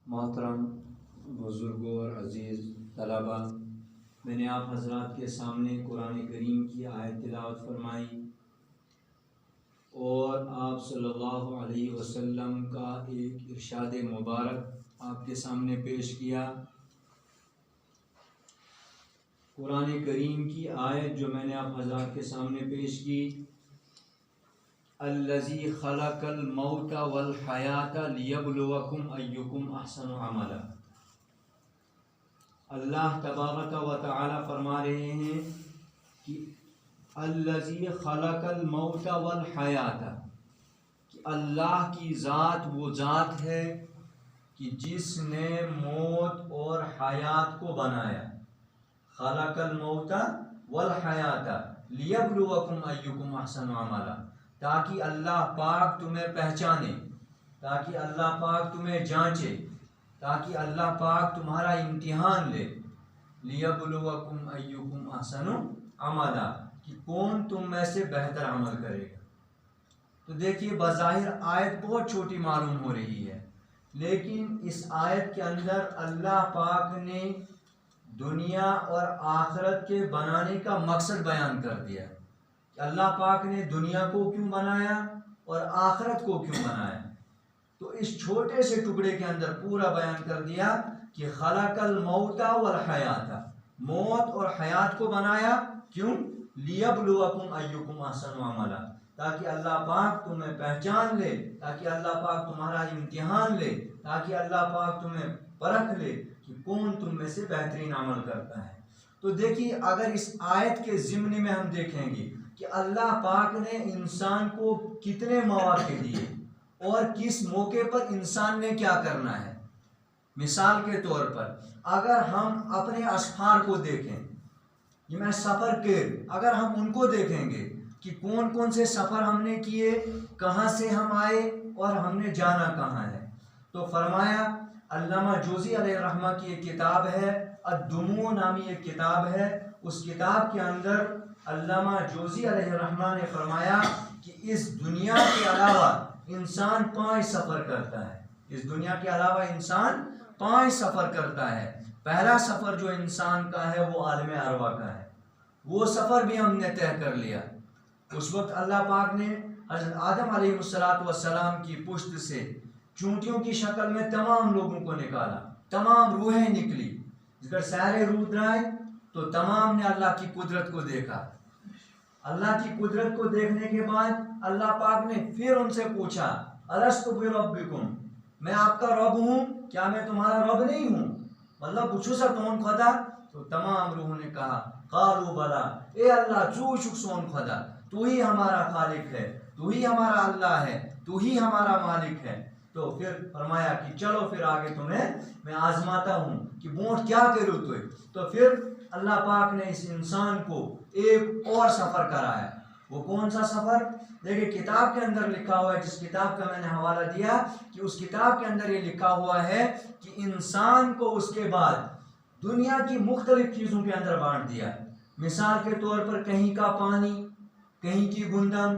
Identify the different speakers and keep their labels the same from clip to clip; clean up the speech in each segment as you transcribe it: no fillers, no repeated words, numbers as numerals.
Speaker 1: محترم بزرگوں اور عزیز طلباء، میں نے آپ حضرات کے سامنے قرآن کریم کی آیت تلاوت فرمائی اور آپ صلی اللہ علیہ وسلم کا ایک ارشاد مبارک آپ کے سامنے پیش کیا۔ قرآن کریم کی آیت جو میں نے آپ حضرات کے سامنے پیش کی، الذی خلق الموت والحیات لیبلوکم ایکم احسن عملا۔ اللہ تبارک و تعالی فرما رہے ہیں کہ الذی خلق الموت والحیات، کہ اللہ کی ذات وہ ذات ہے کہ جس نے موت اور حیات کو بنایا۔ خلق الموت والحیات لیبلوکم ایکم احسن عملا، تاکہ اللہ پاک تمہیں پہچانے، تاکہ اللہ پاک تمہیں جانچے، تاکہ اللہ پاک تمہارا امتحان لے۔ لیبلوکم ایکم احسن عملا، کہ کون تم میں سے بہتر عمل کرے گا۔ تو دیکھیے بظاہر آیت بہت چھوٹی معلوم ہو رہی ہے، لیکن اس آیت کے اندر اللہ پاک نے دنیا اور آخرت کے بنانے کا مقصد بیان کر دیا کہ اللہ پاک نے دنیا کو کیوں بنایا اور آخرت کو کیوں بنایا۔ تو اس چھوٹے سے ٹکڑے کے اندر پورا بیان کر دیا کہ خلق الموت والحیات، موت اور حیات کو بنایا کیوں؟ لیبلوکم ایکم احسن عملا، تاکہ اللہ پاک تمہیں پہچان لے، تاکہ اللہ پاک تمہارا امتحان لے، تاکہ اللہ پاک تمہیں پرکھ لے کہ کون تم میں سے بہترین عمل کرتا ہے۔ تو دیکھیے اگر اس آیت کے ضمن میں ہم دیکھیں گے کہ اللہ پاک نے انسان کو کتنے مواقع دیے اور کس موقع پر انسان نے کیا کرنا ہے۔ مثال کے طور پر اگر ہم اپنے اسفار کو دیکھیں، یہ میں سفر کے اگر ہم ان کو دیکھیں گے کہ کون کون سے سفر ہم نے کیے، کہاں سے ہم آئے اور ہم نے جانا کہاں ہے، تو فرمایا علامہ جوزی علیہ الرحمہ کی ایک کتاب ہے، الدموع نامی ایک کتاب ہے، اس کتاب کے اندر علامہ جوزی علیہ الرحمہ نے فرمایا کہ اس دنیا کے علاوہ انسان 5 سفر کرتا ہے۔ اس دنیا کے علاوہ انسان 5 سفر کرتا ہے۔ پہلا سفر جو انسان کا ہے وہ عالم ارواح کا ہے، وہ سفر بھی ہم نے طے کر لیا۔ اس وقت اللہ پاک نے حضرت آدم علیہ السلام کی پشت سے چونٹیوں کی شکل میں تمام لوگوں کو نکالا، تمام روحیں نکلی۔ اگر سارے روح درائے تو تمام نے اللہ کی قدرت کو دیکھا۔ اللہ کی قدرت کو دیکھنے کے بعد اللہ پاک نے پھر ان سے پوچھا الست بربکم، میں آپ کا رب ہوں، کیا میں تمہارا رب نہیں ہوں؟ مطلب پوچھو سا کون خدا؟ تو تمام روحوں نے کہا قالوا بلا، اے اللہ چو شک سون خدا، تو ہی ہمارا خالق ہے، تو ہی ہمارا اللہ ہے، تو ہی ہمارا مالک ہے۔ تو پھر فرمایا کہ چلو پھر آگے تمہیں میں آزماتا ہوں کہ بونٹ کیا کرو تو پھر اللہ پاک نے اس انسان کو ایک اور سفر کرایا۔ وہ کون سا سفر؟ دیکھیں کتاب کے اندر لکھا ہوا ہے، جس کتاب کا میں نے حوالہ دیا کہ اس کتاب کے اندر یہ لکھا ہوا ہے کہ انسان کو اس کے بعد دنیا کی مختلف چیزوں کے اندر بانٹ دیا۔ مثال کے طور پر کہیں کا پانی، کہیں کی گندم،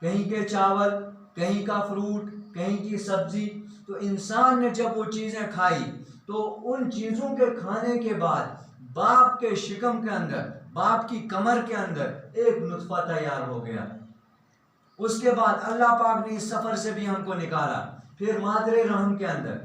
Speaker 1: کہیں کے چاول، کہیں کا فروٹ، کہیں کی سبزی۔ تو انسان نے جب وہ چیزیں کھائی تو ان چیزوں کے کھانے کے بعد باپ کے شکم کے اندر، باپ کی کمر کے اندر ایک نطفہ تیار ہو گیا۔ اس کے بعد اللہ پاک نے اس سفر سے بھی ہم کو نکالا، پھر مادر رحم کے اندر۔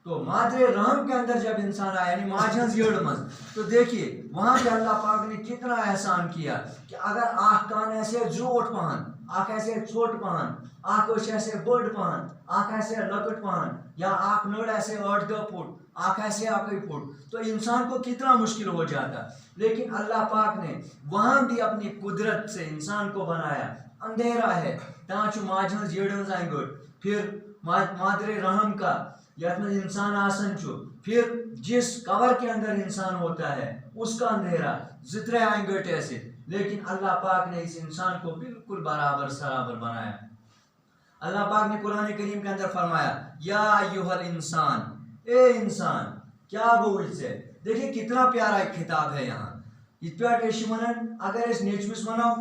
Speaker 1: تو مادر رحم کے اندر جب انسان آیا یعنی ماجھنز یڑمز، تو دیکھیے وہاں پہ اللہ پاک نے کتنا احسان کیا کہ اگر آنکھ کان ایسے زوٹ پہن، آنکھ ایسے چھوٹ پہن، آنکھ ایسے بڑ پہن، آنکھ ایسے لکٹ پہن، یا آنکھ نڑ ایسے 8 فٹ، آنکھ ایسے 1 فٹ، تو انسان کو کتنا مشکل ہو جاتا۔ لیکن اللہ پاک نے وہاں بھی اپنی قدرت سے انسان کو بنایا۔ اندھیرا ہے تانچ ماجھنز یڑمز آئیں گے، پھر مادر رحم کا یا انسان آسن چھو، پھر جس کور کے اندر انسان ہوتا ہے اس کا اندھیرا، زترے آئیں گے ایسے، لیکن اللہ پاک نے اس انسان کو بالکل برابر سرابر بنایا۔ اللہ پاک نے قرآن کریم کے اندر فرمایا یا ایھا الانسان، اے انسان کیا گو اس سے۔ دیکھیں کتنا پیارا ایک خطاب ہے یہاں۔ یہ پیارے شمنن اگر اس نیچوس مناؤ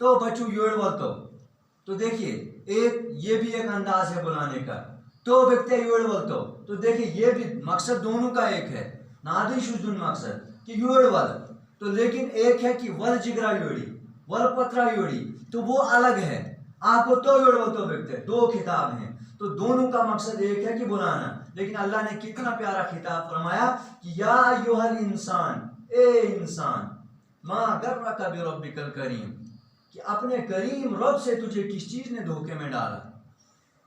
Speaker 1: تو بچو یوڑ وتو، تو دیکھیے ایک یہ بھی ایک انداز ہے بلانے کا تو بکتے یوڑ ول تو دیکھیں یہ بھی مقصد دونوں کا ایک ہے، نادی شدن مقصد کہ یوڑ ول تو، لیکن ایک ہے کہ ول جگرا یوڑی ول پترا یوڑی تو وہ الگ ہے، آپ کو تو یوڑ ول تو بکتے دو خطاب ہیں، تو دونوں کا مقصد ایک ہے کہ بلانا، لیکن اللہ نے کتنا پیارا خطاب فرمایا کہ یا ایھا الانسان، اے انسان، ما غرک بربک الکریم، کہ اپنے کریم رب سے تجھے کس چیز نے دھوکے میں ڈالا،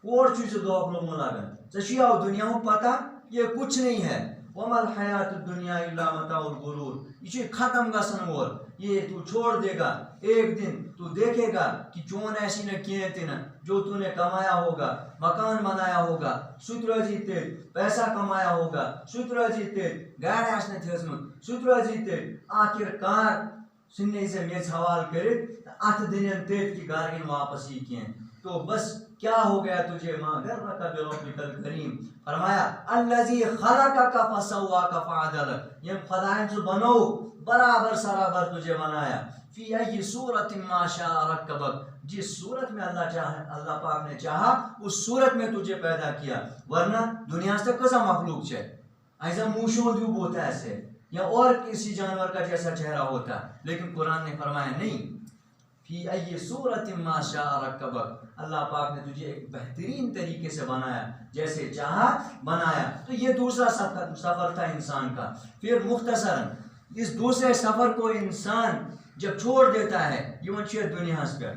Speaker 1: اور چیز دھوکہ لوگ ملاگن سشیا دنیا میں پتہ یہ کچھ نہیں ہے، وما الحیات الدنیا الا متاع الغرور، یہ ختم گژھن وول، یہ تو چھوڑ دے گا، ایک دن تو دیکھے گا کہ چون ایسی نہ کیے تھی نا، جو تو نے کمایا ہوگا، مکان بنایا ہوگا، سوت روزی تیل، پیسہ کمایا ہوگا، سوت روزی تیل، گاڑی آسنے تھے اس میں، سوت روزی تیل، آخر کار سننے سے میز حوال کرے، ات دنین تیت کی گارگن واپس ہی کیے، تو بس کیا ہو گیا تجھے، ما غرک بربک الکریم، فرمایا الذی خلقک فسواک فعدلک، یہ خدائن سے بنو برابر سرابر تجھے بنایا، فی ای صورت ما شاء رکبک، جس صورت میں اللہ پاک نے چاہا اس صورت میں تجھے پیدا کیا، ورنہ دنیا سے کسا مخلوق ہے ایسا موشوں دیو ہوتا ہے ایسے یا اور کسی جانور کا جیسا چہرہ ہوتا، لیکن قرآن نے فرمایا نہیں، فی ای صورت ما شاء رکبک، اللہ پاک نے تجھے ایک بہترین طریقے سے بنایا، جیسے چاہا بنایا، تو یہ دوسرا سفر تھا انسان کا، پھر مختصراً اس دوسرے سفر کو انسان جب چھوڑ دیتا ہے یہ دنیا پر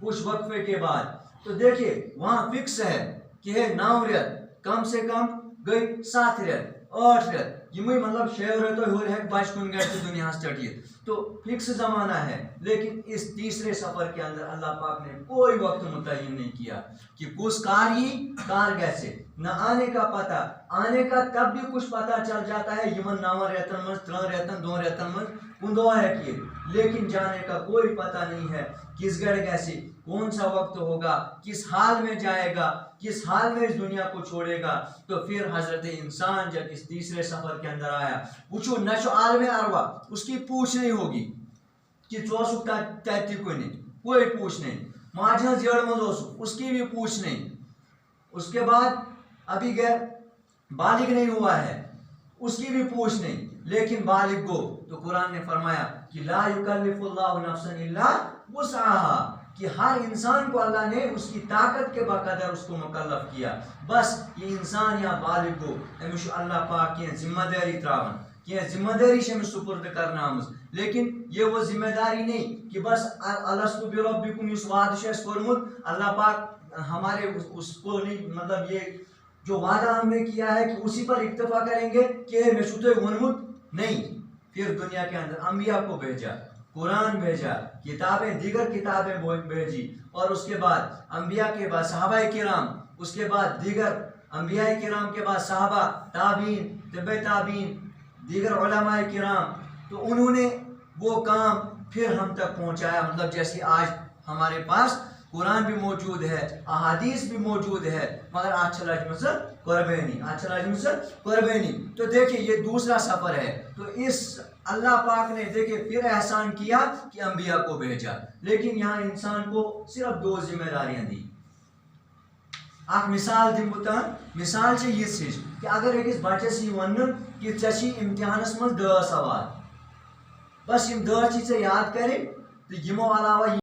Speaker 1: کچھ وقفے کے بعد، تو دیکھیے وہاں فکس ہے کہ 9 ریت کم سے کم گئی 7 ریت 8 ریت یہ مطلب 6 ریتو ہو رہے بچ کن گئے دنیا چٹیت، تو فکس زمانہ ہے، لیکن اس تیسرے سفر کے اندر اللہ پاک نے کوئی وقت متعین نہیں کیا کہ کس کار ہی کار گیسے، نہ آنے کا پتہ، آنے کا تب بھی کچھ پتہ چل جاتا ہے یمن 9 ریتن من 3 ریتن 2 ریتن من کندو ہے کہ، لیکن جانے کا کوئی پتہ نہیں ہے کس گڑ گیسے، کون سا وقت ہوگا، کس حال میں جائے گا، کس حال میں اس دنیا کو چھوڑے گا، تو پھر حضرت انسان جب اس تیسرے سفر کے اندر آیا، پوچھو نشو عالم اروا اس کی پوچھ نہیں ہوگی کہ چوسو تیتی کوئی نہیں، کوئی پوچھ نہیں، ماجہ زیڑ مزوسو اس کی بھی پوچھ نہیں، اس کے بعد ابھی غیر بالغ نہیں ہوا ہے اس کی بھی پوچھ نہیں، لیکن بالغ کو تو قرآن نے فرمایا کہ لا یکلف اللہ نفسا الا وسعها، کہ ہر انسان کو اللہ نے اس کی طاقت کے بقدر اس کو مکلف کیا، بس یہ انسان یا بالغ کو امش اللہ پاک کی ذمہ داری تراون کہ ذمہ داری سے سپرد کرنا آمز، لیکن یہ وہ ذمہ داری نہیں کہ بس الستو بربکم اس وعدہ سے کورمت اللہ پاک ہمارے اس کو نہیں، مطلب یہ جو وعدہ ہم نے کیا ہے کہ اسی پر اکتفا کریں گے کہ میں شتے ونمت نہیں، پھر دنیا کے اندر انبیاء کو بھیجا، قرآن بھیجا، کتابیں دیگر کتابیں بھیجی، اور اس کے بعد انبیاء کے بعد صحابہ کرام، اس کے بعد دیگر انبیاء کرام کے بعد صحابہ، تابعین، تبع تابعین، دیگر علماء کرام، تو انہوں نے وہ کام پھر ہم تک پہنچایا، مطلب جیسے آج ہمارے پاس قرآن بھی موجود ہے، احادیث بھی موجود ہے، مگر آج مصر قربینی، تو دیکھیں یہ دوسرا سفر ہے، تو اس اللہ پاک نے دیکھیں پھر احسان کیا کہ انبیاء کو بھیجا، لیکن یہاں انسان کو صرف 2 ذمہ داریاں دی، اخ مثال دم بتان، مثال سے یہ چیز کہ اگر ایک بچے سی ون کہ ژے امتحانس من 10 سوال، بس یم 10 چیز یاد کرے تو یمو علاوہ